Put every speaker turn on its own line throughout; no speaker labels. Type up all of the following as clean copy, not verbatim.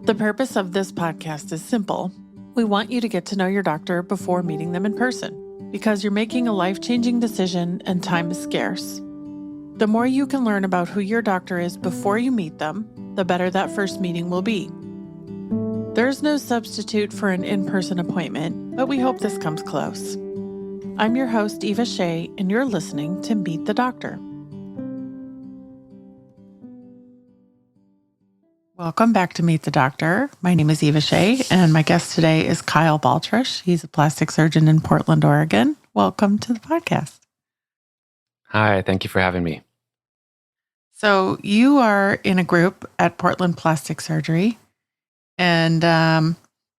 The purpose of this podcast is simple. We want you to get to know your doctor before meeting them in person, because you're making a life-changing decision and time is scarce. The more you can learn about who your doctor is before you meet them, the better that first meeting will be. There's no substitute for an in-person appointment, but we hope this comes close. I'm your host, Eva Shea, and you're listening to Meet the Doctor. Welcome back to Meet the Doctor. My name is Eva Shea, and my guest today is Kyle Baltrusch. He's a plastic surgeon in Portland, Oregon. Welcome to the podcast.
Hi, thank you for having me.
So you are in a group at Portland Plastic Surgery, and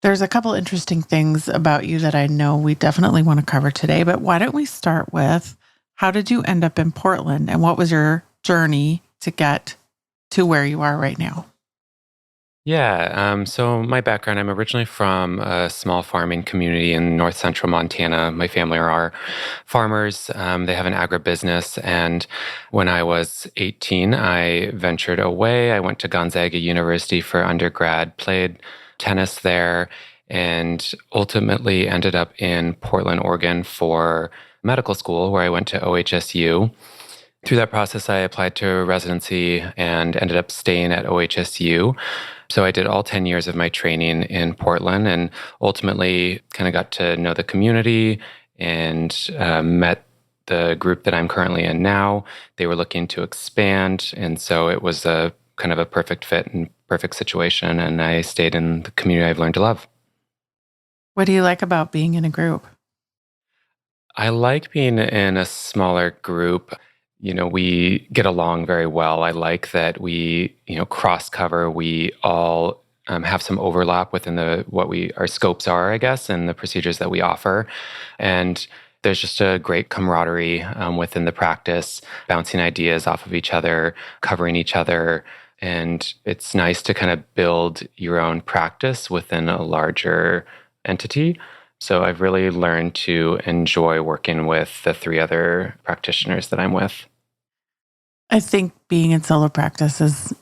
there's a couple interesting things about you that I know we definitely want to cover today, but why don't we start with, how did you end up in Portland, and what was your journey to get to where you are right now?
Yeah, so my background, I'm originally from a small farming community in north central Montana. My family are farmers. They have an agribusiness. And when I was 18, I ventured away. I went to Gonzaga University for undergrad, played tennis there, and ultimately ended up in Portland, Oregon for medical school, where I went to OHSU. Through that process, I applied to residency and ended up staying at OHSU. So I did all 10 years of my training in Portland and ultimately kind of got to know the community and met the group that I'm currently in now. They were looking to expand, and so it was a kind of a perfect fit and perfect situation, and I stayed in the community I've learned to love.
What do you like about being in a group?
I like being in a smaller group. You know, we get along very well. I like that we, cross cover. We all have some overlap within our scopes are, I guess, and the procedures that we offer. And there's just a great camaraderie within the practice, bouncing ideas off of each other, covering each other. And it's nice to kind of build your own practice within a larger entity. So I've really learned to enjoy working with the three other practitioners that I'm with.
I think being in solo practice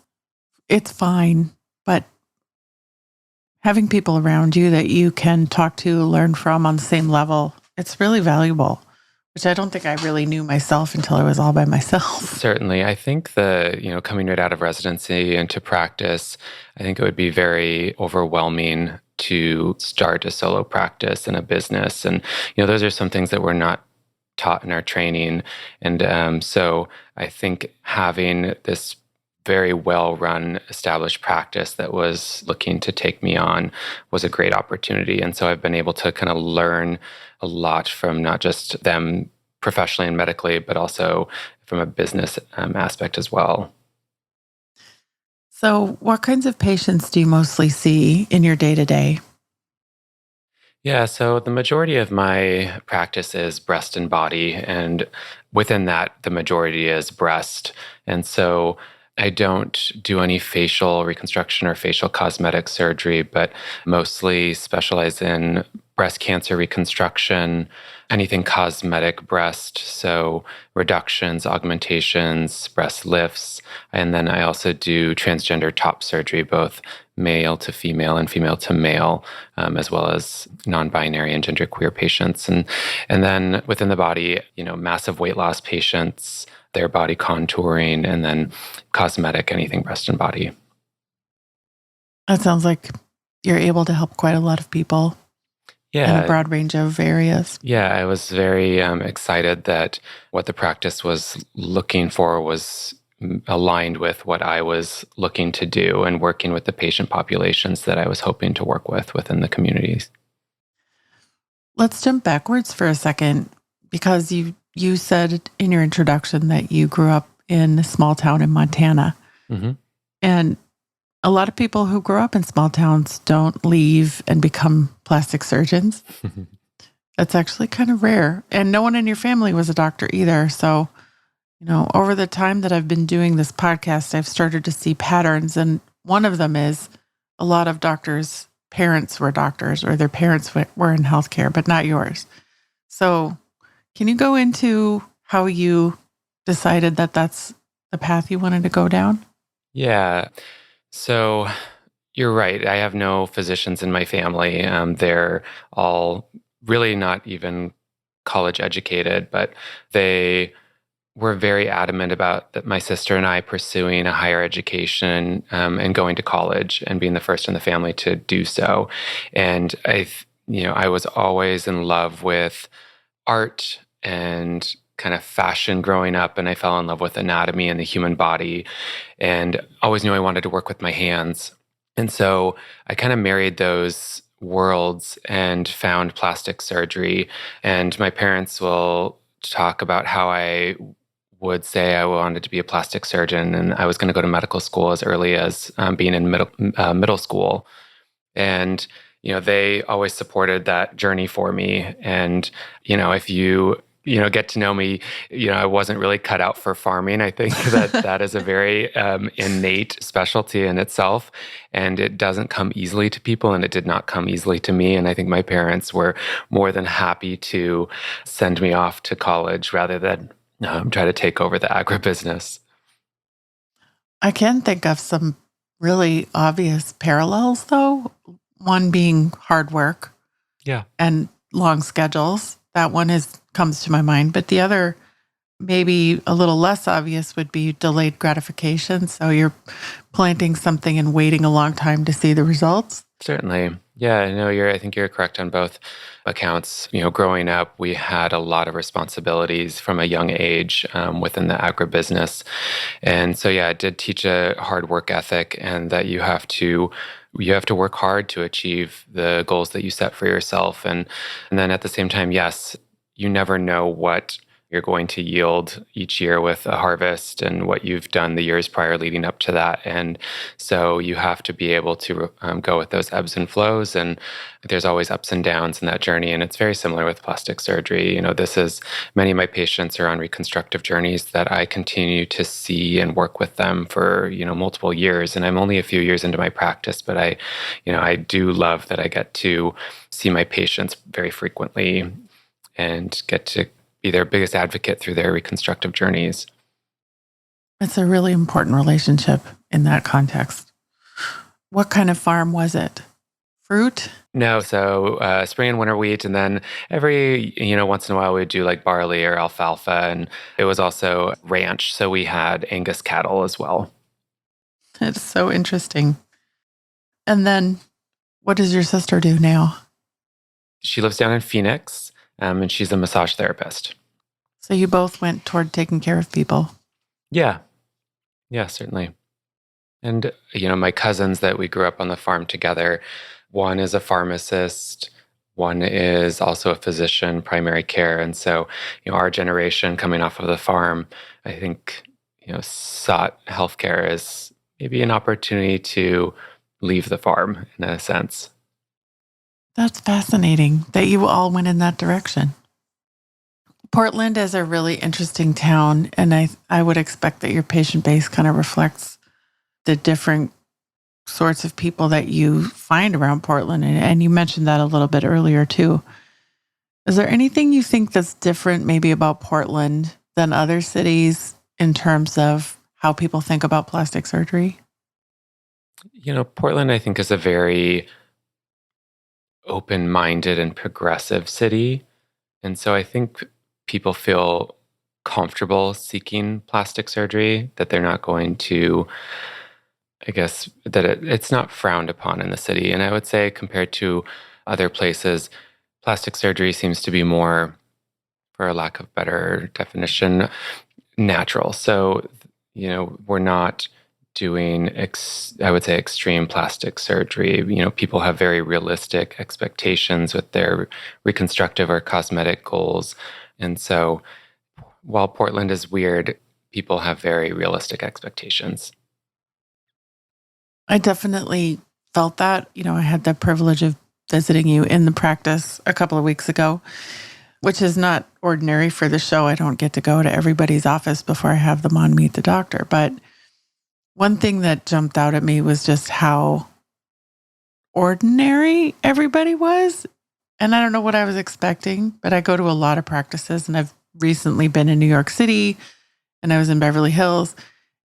it's fine, but having people around you that you can talk to, learn from on the same level, it's really valuable, which I don't think I really knew myself until I was all by myself.
Certainly. I think coming right out of residency into practice, I think it would be very overwhelming to start a solo practice in a business. And, those are some things that we're not taught in our training. And so I think having this very well-run, established practice that was looking to take me on was a great opportunity. And so I've been able to kind of learn a lot from not just them professionally and medically, but also from a business aspect as well.
So what kinds of patients do you mostly see in your day-to-day?
Yeah, so the majority of my practice is breast and body, and within that, the majority is breast. And so I don't do any facial reconstruction or facial cosmetic surgery, but mostly specialize in breast cancer reconstruction, anything cosmetic breast, so reductions, augmentations, breast lifts, and then I also do transgender top surgery, both male to female and female to male, as well as non-binary and genderqueer patients. And then within the body, massive weight loss patients, their body contouring, and then cosmetic, anything breast and body.
That sounds like you're able to help quite a lot of people in a broad range of areas.
Yeah, I was very excited that what the practice was looking for was aligned with what I was looking to do and working with the patient populations that I was hoping to work with within the communities.
Let's jump backwards for a second, because you said in your introduction that you grew up in a small town in Montana.
Mm-hmm.
And a lot of people who grow up in small towns don't leave and become plastic surgeons. That's actually kind of rare. And no one in your family was a doctor either. So, over the time that I've been doing this podcast, I've started to see patterns. And one of them is a lot of doctors' parents were doctors, or their parents were in healthcare, but not yours. So can you go into how you decided that that's the path you wanted to go down?
Yeah. So, You're right. I have no physicians in my family. They're all really not even college educated, but they were very adamant about that my sister and I pursuing a higher education and going to college and being the first in the family to do so. And I was always in love with art and kind of fashion growing up, and I fell in love with anatomy and the human body, and always knew I wanted to work with my hands. And so I kind of married those worlds and found plastic surgery. And my parents will talk about how I would say I wanted to be a plastic surgeon, and I was going to go to medical school as early as being in middle school. And they always supported that journey for me. And if you get to know me, I wasn't really cut out for farming. I think that is a very innate specialty in itself, and it doesn't come easily to people, and it did not come easily to me. And I think my parents were more than happy to send me off to college rather than try to take over the agribusiness.
I can think of some really obvious parallels, though. One being hard work,
Yeah,
and long schedules. That one comes to my mind. But the other, maybe a little less obvious, would be delayed gratification. So you're planting something and waiting a long time to see the results.
certainly. Yeah, no, I think you're correct on both accounts. Growing up, we had a lot of responsibilities from a young age within the agribusiness. And so, yeah, it did teach a hard work ethic, and that you have to work hard to achieve the goals that you set for yourself. And then at the same time, yes, you never know what you're going to yield each year with a harvest and what you've done the years prior leading up to that. And so you have to be able to go with those ebbs and flows. And there's always ups and downs in that journey. And it's very similar with plastic surgery. Many of my patients are on reconstructive journeys that I continue to see and work with them for, multiple years. And I'm only a few years into my practice, but I do love that I get to see my patients very frequently and get to be their biggest advocate through their reconstructive journeys.
It's a really important relationship in that context. What kind of farm was it? Fruit?
No, so spring and winter wheat, and then every once in a while we'd do like barley or alfalfa, and it was also ranch, so we had Angus cattle as well.
It's so interesting. And then what does your sister do now?
She lives down in Phoenix, and she's a massage therapist.
So you both went toward taking care of people.
Yeah, certainly. And my cousins that we grew up on the farm together, one is a pharmacist, one is also a physician, primary care. And so, our generation coming off of the farm, I think, sought healthcare as maybe an opportunity to leave the farm in a sense.
That's fascinating that you all went in that direction. Portland is a really interesting town, and I would expect that your patient base kind of reflects the different sorts of people that you find around Portland. And you mentioned that a little bit earlier too. Is there anything you think that's different maybe about Portland than other cities in terms of how people think about plastic surgery?
Portland, I think, is a very open-minded and progressive city. And so I think people feel comfortable seeking plastic surgery, that they're not going to, I guess, that it's not frowned upon in the city. And I would say compared to other places, plastic surgery seems to be more, for a lack of better definition, natural. So, we're not doing, I would say, extreme plastic surgery. People have very realistic expectations with their reconstructive or cosmetic goals. And so while Portland is weird, people have very realistic expectations.
I definitely felt that. I had the privilege of visiting you in the practice a couple of weeks ago, which is not ordinary for the show. I don't get to go to everybody's office before I have them on Meet the Doctor. But one thing that jumped out at me was just how ordinary everybody was. And I don't know what I was expecting, but I go to a lot of practices, and I've recently been in New York City, and I was in Beverly Hills,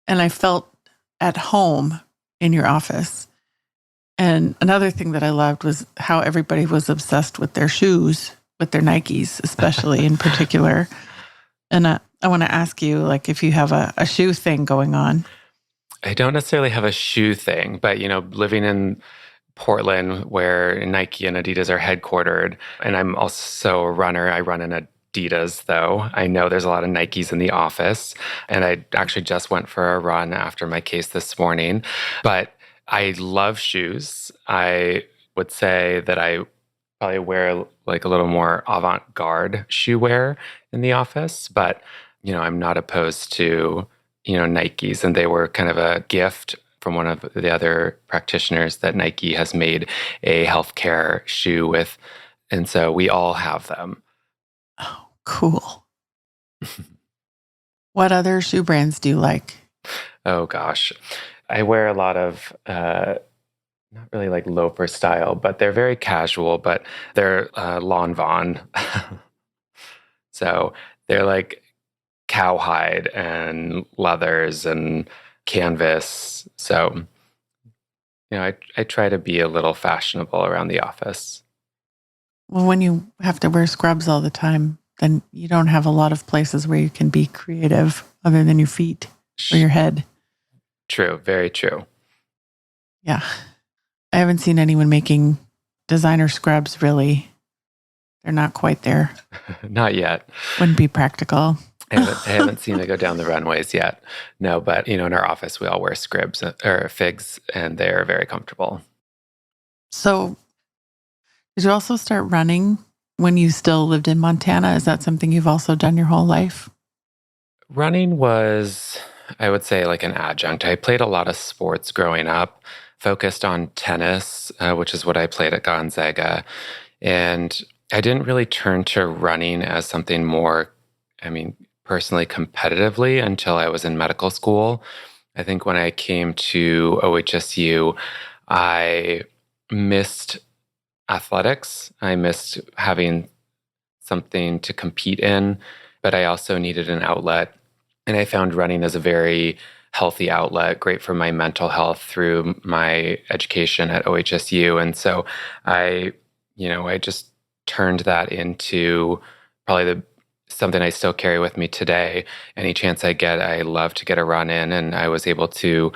and I felt at home in your office. And another thing that I loved was how everybody was obsessed with their shoes, with their Nikes, especially in particular. And I want to ask you, like, if you have a shoe thing going on.
I don't necessarily have a shoe thing, but living in Portland where Nike and Adidas are headquartered, and I'm also a runner. I run in Adidas, though. I know there's a lot of Nikes in the office, and I actually just went for a run after my case this morning. But I love shoes. I would say that I probably wear like a little more avant-garde shoe wear in the office, but I'm not opposed to Nikes, and they were kind of a gift from one of the other practitioners that Nike has made a healthcare shoe with, and so we all have them.
Oh, cool. What other shoe brands do you like?
Oh gosh, I wear a lot of not really like loafer style, but they're very casual, but they're Lawn Fawn. So they're like cowhide and leathers and canvas. So, I try to be a little fashionable around the office.
Well, when you have to wear scrubs all the time, then you don't have a lot of places where you can be creative other than your feet or your head.
True. Very true.
Yeah. I haven't seen anyone making designer scrubs, really. They're not quite there.
Not yet.
Wouldn't be practical.
I haven't seen it go down the runways yet. No, but in our office, we all wear scribs or figs, and they're very comfortable.
So, did you also start running when you still lived in Montana? Is that something you've also done your whole life?
Running was, I would say, like an adjunct. I played a lot of sports growing up, focused on tennis, which is what I played at Gonzaga. And I didn't really turn to running as something more, personally competitively until I was in medical school. I think when I came to OHSU, I missed athletics. I missed having something to compete in, but I also needed an outlet. And I found running as a very healthy outlet, great for my mental health through my education at OHSU. And so I just turned that into probably something I still carry with me today. Any chance I get, I love to get a run in, and I was able to,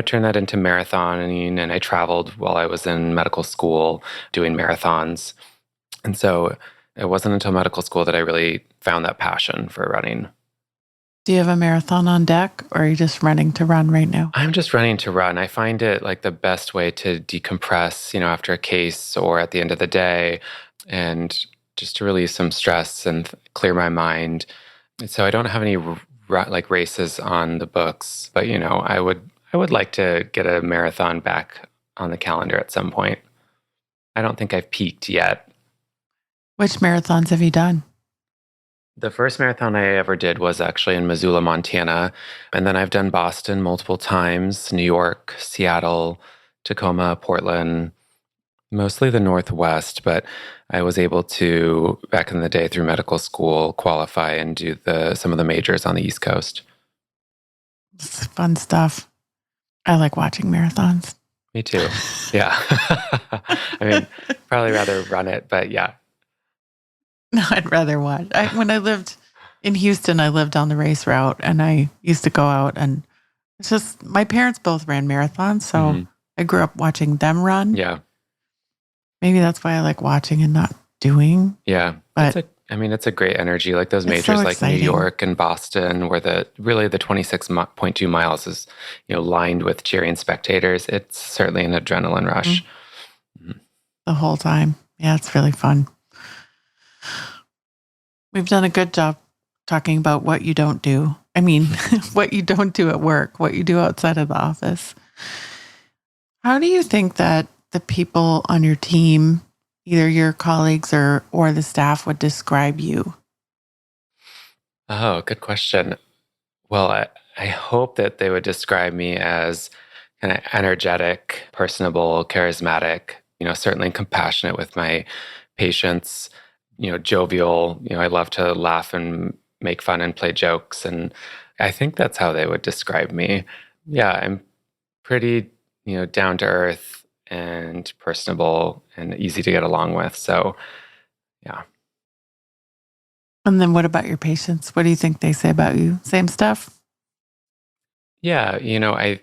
turn that into marathoning. And I traveled while I was in medical school doing marathons. And so it wasn't until medical school that I really found that passion for running.
Do you have a marathon on deck, or are you just running to run right now?
I'm just running to run. I find it like the best way to decompress, after a case or at the end of the day, and just to release some stress and clear my mind. So I don't have any like races on the books, but I would like to get a marathon back on the calendar at some point. I don't think I've peaked yet.
Which marathons have you done?
The first marathon I ever did was actually in Missoula, Montana. And then I've done Boston multiple times, New York, Seattle, Tacoma, Portland, mostly the Northwest. But I was able to, back in the day through medical school, qualify and do some of the majors on the East Coast.
It's fun stuff. I like watching marathons.
Me too. Yeah. Probably rather run it, but yeah.
No, I'd rather watch. When I lived in Houston, I lived on the race route, and I used to go out, and it's just, my parents both ran marathons, so I grew up watching them run.
Yeah.
Maybe that's why I like watching and not doing.
Yeah.
But
it's a great energy. Like those majors,
so
like
exciting.
New York and Boston, where the 26.2 miles is, lined with cheering spectators. It's certainly an adrenaline rush.
The whole time. Yeah, it's really fun. We've done a good job talking about what you don't do. What you don't do at work, what you do outside of the office. How do you think that the people on your team, either your colleagues or the staff, would describe you?
Oh, good question. Well, I hope that they would describe me as kind of energetic, personable, charismatic, certainly compassionate with my patients, jovial. I love to laugh and make fun and play jokes. And I think that's how they would describe me. Yeah, I'm pretty, down to earth and personable and easy to get along with. So, yeah.
And then what about your patients? What do you think they say about you? Same stuff?
Yeah, I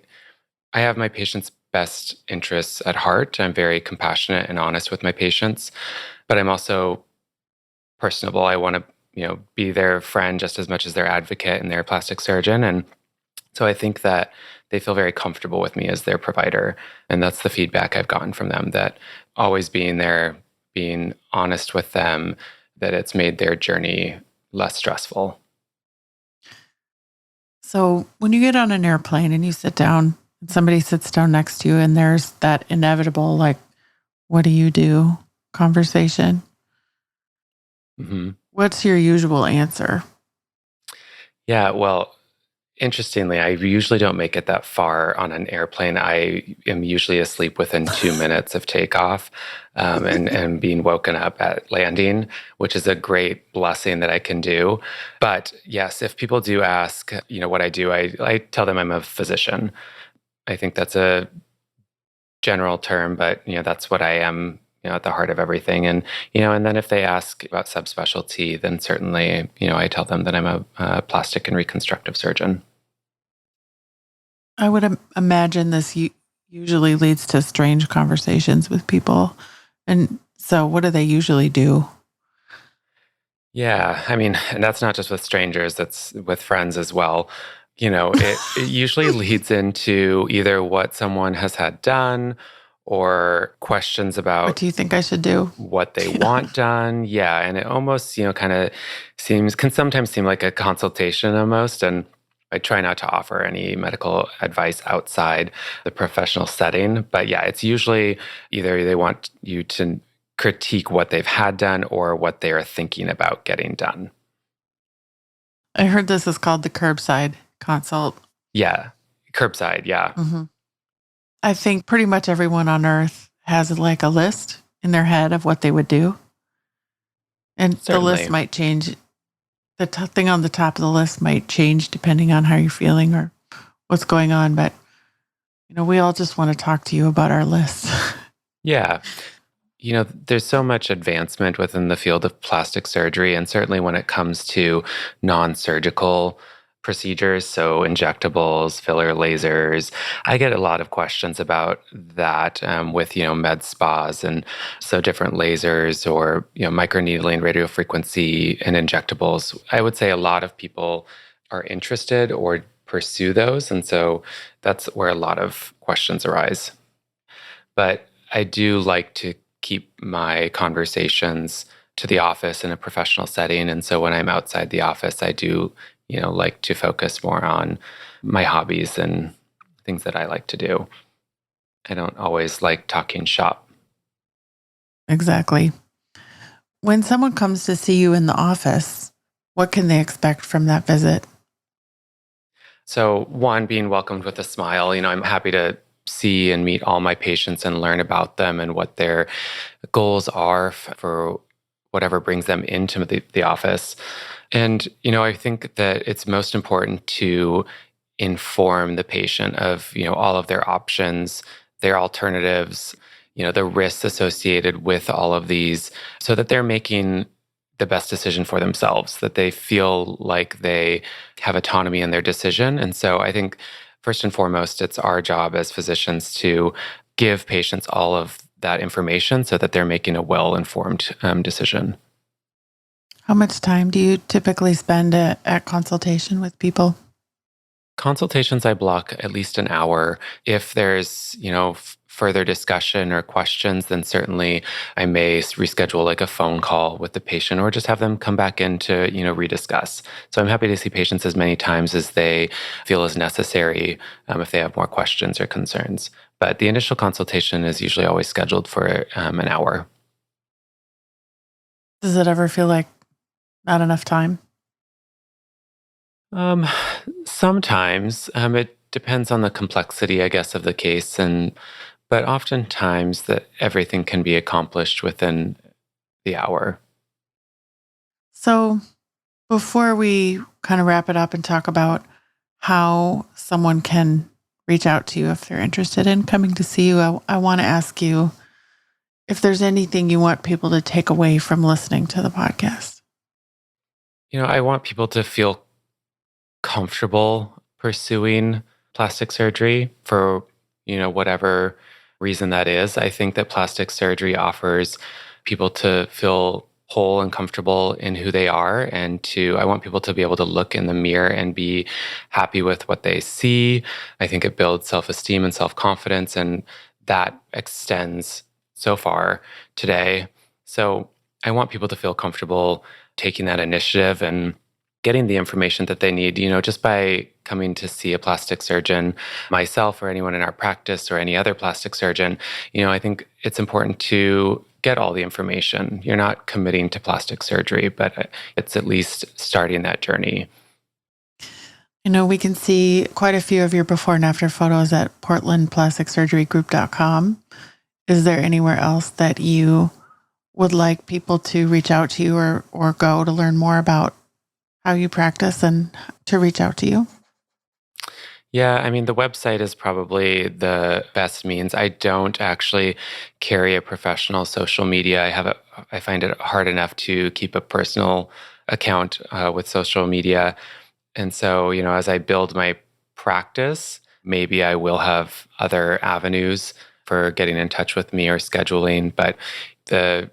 have my patients' best interests at heart. I'm very compassionate and honest with my patients, but I'm also personable. I want to, be their friend just as much as their advocate and their plastic surgeon. And so I think that they feel very comfortable with me as their provider. And that's the feedback I've gotten from them, that always being there, being honest with them, that it's made their journey less stressful.
So when you get on an airplane and you sit down, and somebody sits down next to you, and there's that inevitable, like, what do you do conversation?
Hmm.
What's your usual answer?
Yeah, well, interestingly, I usually don't make it that far on an airplane. I am usually asleep within 2 minutes of takeoff, and being woken up at landing, which is a great blessing that I can do. But yes, if people do ask, what I do, I tell them I'm a physician. I think that's a general term, but that's what I am, at the heart of everything. And and then if they ask about subspecialty, then certainly, I tell them that I'm a plastic and reconstructive surgeon.
I would imagine this usually leads to strange conversations with people. And so, what do they usually do?
Yeah, I mean, and that's not just with strangers, that's with friends as well. It usually leads into either what someone has had done or questions
What
about
do you think I should do?
what they want done. Yeah, and it almost, kind of can sometimes seem like a consultation almost. And I try not to offer any medical advice outside the professional setting. But yeah, it's usually either they want you to critique what they've had done or what they are thinking about getting done.
I heard this is called the curbside consult.
Yeah, curbside. Yeah,
Hmm. I think pretty much everyone on earth has like a list in their head of what they would do. And the list
certainly.
might change. The thing on the top of the list might change depending on how you're feeling or what's going on. But, we all just want to talk to you about our list.
Yeah. There's so much advancement within the field of plastic surgery, and certainly when it comes to non-surgical procedures, so injectables, filler lasers. I get a lot of questions about that with, med spas and so different lasers or, microneedling, radiofrequency, and injectables. I would say a lot of people are interested or pursue those. And so that's where a lot of questions arise. But I do like to keep my conversations to the office in a professional setting. And so when I'm outside the office, I do, like to focus more on my hobbies and things that I like to do. I don't always like talking shop.
Exactly. When someone comes to see you in the office, what can they expect from that visit?
So, one, being welcomed with a smile. I'm happy to see and meet all my patients and learn about them and what their goals are for whatever brings them into the office. And, I think that it's most important to inform the patient of, all of their options, their alternatives, the risks associated with all of these so that they're making the best decision for themselves, that they feel like they have autonomy in their decision. And so I think first and foremost, it's our job as physicians to give patients all of that information so that they're making a well-informed decision.
How much time do you typically spend at consultation with people?
Consultations, I block at least an hour. If there's, further discussion or questions, then certainly I may reschedule like a phone call with the patient or just have them come back in to, rediscuss. So I'm happy to see patients as many times as they feel is necessary if they have more questions or concerns. But the initial consultation is usually always scheduled for an hour.
Does it ever feel like not enough time?
Um, Sometimes it depends on the complexity, I guess, of the case, but oftentimes that everything can be accomplished within the hour.
So, before we kind of wrap it up and talk about how someone can reach out to you if they're interested in coming to see you. I want to ask you if there's anything you want people to take away from listening to the podcast.
I want people to feel comfortable pursuing plastic surgery for, whatever reason that is. I think that plastic surgery offers people to feel whole and comfortable in who they are. And I want people to be able to look in the mirror and be happy with what they see. I think it builds self-esteem and self-confidence, and that extends so far today. So I want people to feel comfortable taking that initiative and getting the information that they need, just by coming to see a plastic surgeon, myself or anyone in our practice or any other plastic surgeon. I think it's important to get all the information. You're not committing to plastic surgery, but it's at least starting that journey.
We can see quite a few of your before and after photos at portlandplasticsurgerygroup.com. Is there anywhere else that you would like people to reach out to you or go to learn more about how you practice and to reach out to you?
Yeah, the website is probably the best means. I don't actually carry a professional social media. I find it hard enough to keep a personal account with social media. And so, as I build my practice, maybe I will have other avenues for getting in touch with me or scheduling. But the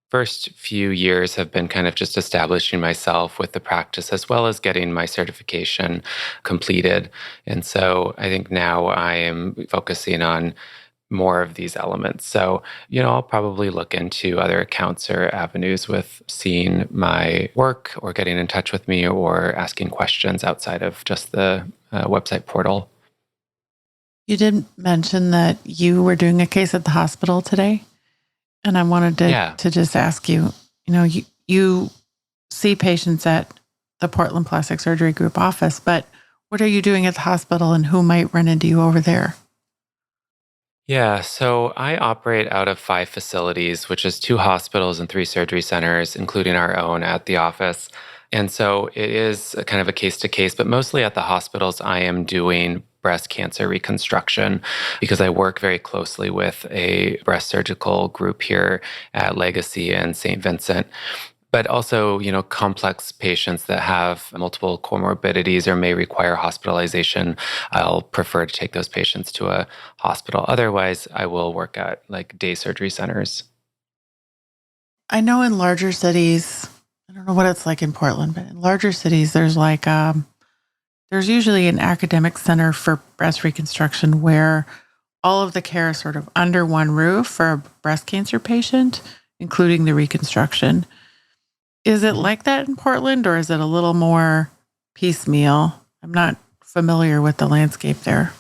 first few years have been kind of just establishing myself with the practice as well as getting my certification completed. And so I think now I am focusing on more of these elements. So, I'll probably look into other accounts or avenues with seeing my work or getting in touch with me or asking questions outside of just the website portal.
You did mention that you were doing a case at the hospital today. And I wanted to just ask you, you see patients at the Portland Plastic Surgery Group office, but what are you doing at the hospital and who might run into you over there?
Yeah, so I operate out of 5 facilities, which is 2 hospitals and 3 surgery centers, including our own at the office. And so it is a kind of a case to case, but mostly at the hospitals, I am doing breast cancer reconstruction because I work very closely with a breast surgical group here at Legacy and St. Vincent. But also, complex patients that have multiple comorbidities or may require hospitalization, I'll prefer to take those patients to a hospital. Otherwise, I will work at day surgery centers.
I know in larger cities, I don't know what it's like in Portland, but in larger cities, there's there's usually an academic center for breast reconstruction where all of the care is sort of under one roof for a breast cancer patient, including the reconstruction. Is it like that in Portland, or is it a little more piecemeal? I'm not familiar with the landscape there.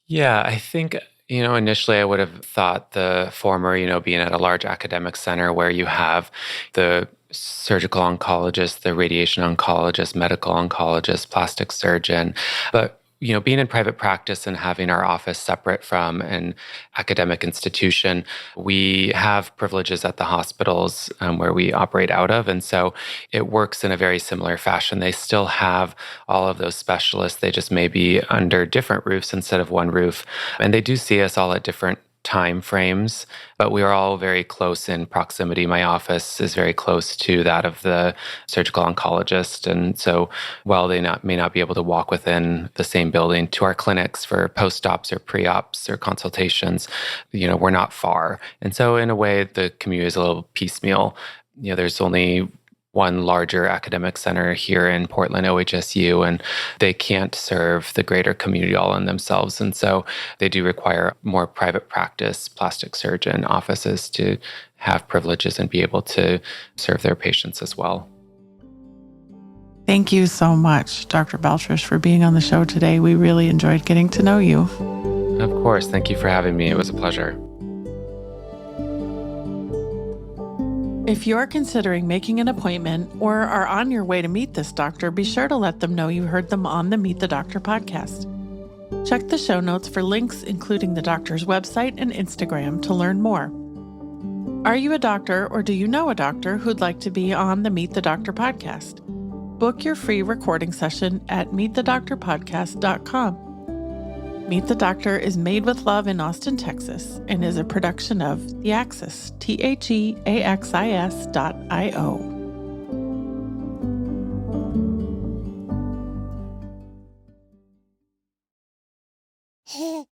Yeah, I think, initially I would have thought the former, being at a large academic center where you have the surgical oncologist, the radiation oncologist, medical oncologist, plastic surgeon. But being in private practice and having our office separate from an academic institution, we have privileges at the hospitals where we operate out of. And so it works in a very similar fashion. They still have all of those specialists. They just may be under different roofs instead of one roof. And they do see us all at different time frames, but we are all very close in proximity. My office is very close to that of the surgical oncologist. And so while they may not be able to walk within the same building to our clinics for post-ops or pre-ops or consultations, we're not far. And so in a way, the commute is a little piecemeal. There's only one larger academic center here in Portland, OHSU, and they can't serve the greater community all in themselves. And so they do require more private practice plastic surgeon offices to have privileges and be able to serve their patients as well.
Thank you so much, Dr. Baltrusch, for being on the show today. We really enjoyed getting to know you.
Of course. Thank you for having me. It was a pleasure.
If you're considering making an appointment or are on your way to meet this doctor, be sure to let them know you heard them on the Meet the Doctor podcast. Check the show notes for links, including the doctor's website and Instagram, to learn more. Are you a doctor or do you know a doctor who'd like to be on the Meet the Doctor podcast? Book your free recording session at meetthedoctorpodcast.com. Meet the Doctor is made with love in Austin, Texas, and is a production of The Axis, THEAXIS.io.